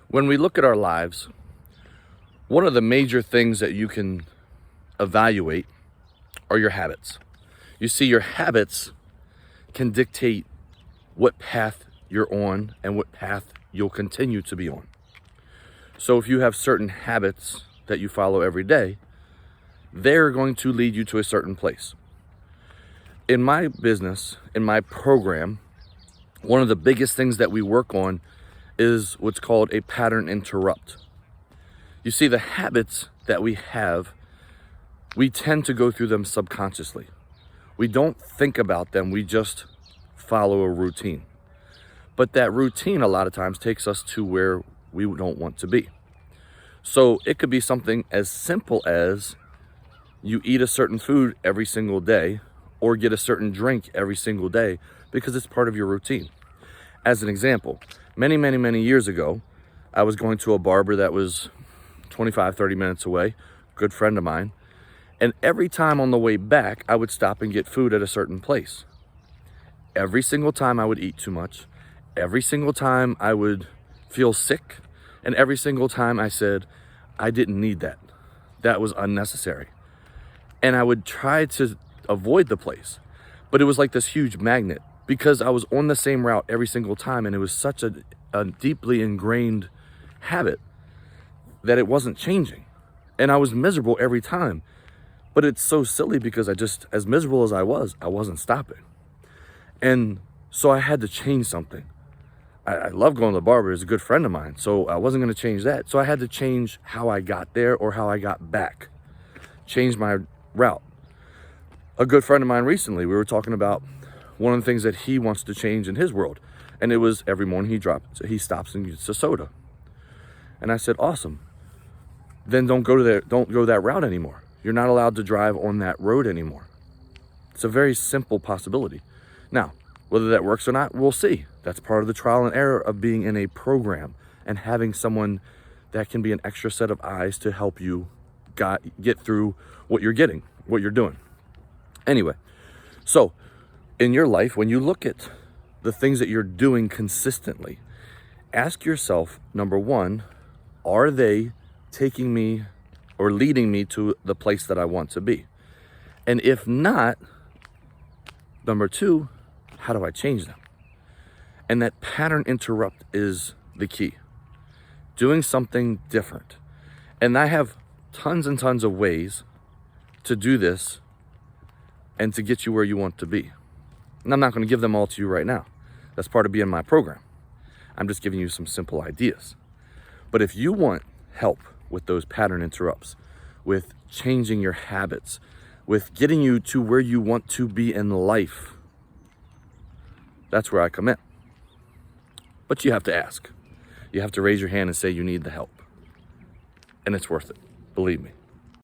When we look at our lives, one of the major things that you can evaluate are your habits. You see, your habits can dictate what path you're on and what path you'll continue to be on. So if you have certain habits that you follow every day, they're going to lead you to a certain place. In my business, in my program, one of the biggest things that we work on is what's called a pattern interrupt. You see, the habits that we have, we tend to go through them subconsciously. We don't think about them, we just follow a routine. But that routine a lot of times takes us to where we don't want to be. So it could be something as simple as you eat a certain food every single day or get a certain drink every single day because it's part of your routine. As an example, many years ago, I was going to a barber that was 25, 30 minutes away, good friend of mine. And every time on the way back, I would stop and get food at a certain place. Every single time I would eat too much. Every single time I would feel sick. And every single time I said, I didn't need that. That was unnecessary. And I would try to avoid the place. But it was like this huge magnet because I was on the same route every single time. And it was such a deeply ingrained habit that it wasn't changing. And I was miserable every time. But it's so silly because as miserable as I wasn't stopping. And so I had to change something. I love going to the barber. He's a good friend of mine. So I wasn't going to change that. So I had to change how I got there or how I got back. Change my route. A good friend of mine recently, we were talking about one of the things that he wants to change in his world. And it was every morning he stops and gets a soda. And I said, awesome. Then don't go that route anymore. You're not allowed to drive on that road anymore. It's a very simple possibility. Now, whether that works or not, we'll see. That's part of the trial and error of being in a program and having someone that can be an extra set of eyes to help you get through what you're doing. Anyway, so in your life, when you look at the things that you're doing consistently, ask yourself, number one, are they taking me or leading me to the place that I want to be? And if not, number two, how do I change them? And that pattern interrupt is the key. Doing something different. And I have tons and tons of ways to do this and to get you where you want to be. And I'm not going to give them all to you right now. That's part of being my program. I'm just giving you some simple ideas. But if you want help with those pattern interrupts, with changing your habits, with getting you to where you want to be in life, that's where I come in. But you have to ask. You have to raise your hand and say you need the help. And it's worth it, believe me.